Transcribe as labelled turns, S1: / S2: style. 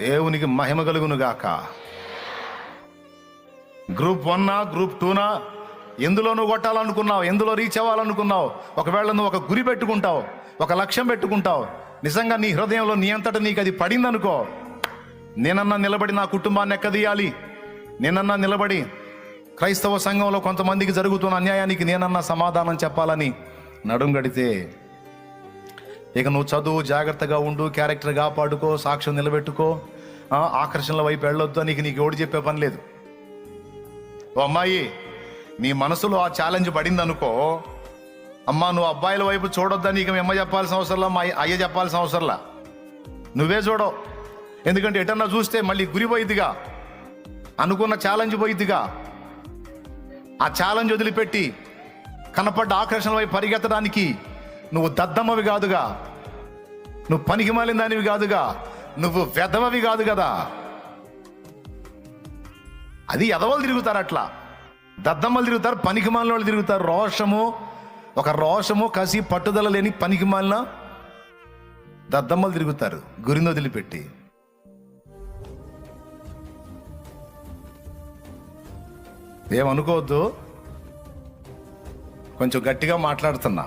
S1: దేవునికి మహిమ కలుగును గాక. గ్రూప్ 1 గ్రూప్ 2 ఎందులో నువ్వు కొట్టాలనుకున్నావు, ఎందులో రీచ్ అవ్వాలనుకున్నావు, ఒకవేళ నువ్వు ఒక గురి పెట్టుకుంటావు, ఒక లక్ష్యం పెట్టుకుంటావు, నిజంగా నీ హృదయంలో నీ అంతటా నీకు అది పడిందనుకో, నేనన్నా నిలబడి నా కుటుంబాన్ని ఎక్కదీయాలి, నేనన్నా నిలబడి క్రైస్తవ సంఘంలో కొంతమందికి జరుగుతున్న అన్యాయానికి నేనన్నా సమాధానం చెప్పాలని నడుం గడితే, ఇక నువ్వు చదువు, జాగ్రత్తగా ఉండు, క్యారెక్టర్ కాపాడుకో, సాక్ష్యం నిలబెట్టుకో, ఆకర్షణల వైపు వెళ్ళొద్దు, నీకు ఎవడు చెప్పే పని లేదు. ఓ అమ్మాయి, నీ మనసులో ఆ ఛాలెంజ్ పడింది అనుకో, అమ్మా నువ్వు అబ్బాయిల వైపు చూడొద్దా, నీకు మీ అమ్మ చెప్పాల్సిన అవసరంలా, మా అయ్య చెప్పాల్సిన అవసరంలా, నువ్వే చూడవు. ఎందుకంటే ఎటన్నా చూస్తే మళ్ళీ గురి పోయిద్దిగా, అనుకున్న ఛాలెంజ్ పోయిద్దిగా. ఆ ఛాలెంజ్ వదిలిపెట్టి కనపడ్డ ఆకర్షణ వైపు పరిగెత్తడానికి నువ్వు దద్దమ్మవి కాదుగా, నువ్వు పనికి మాలిన దానివి కాదుగా, నువ్వు వెధవవి కాదు కదా. అది ఎదవలు తిరుగుతారు, అట్లా దద్దమ్మలు తిరుగుతారు, పనికి మాలిన వాళ్ళు తిరుగుతారు. రోషము కసి పట్టుదల లేని పనికి మాలిన దద్దమ్మలు తిరుగుతారు గురిని వదిలిపెట్టి. ఏమనుకోవద్దు, కొంచెం గట్టిగా మాట్లాడుతున్నా.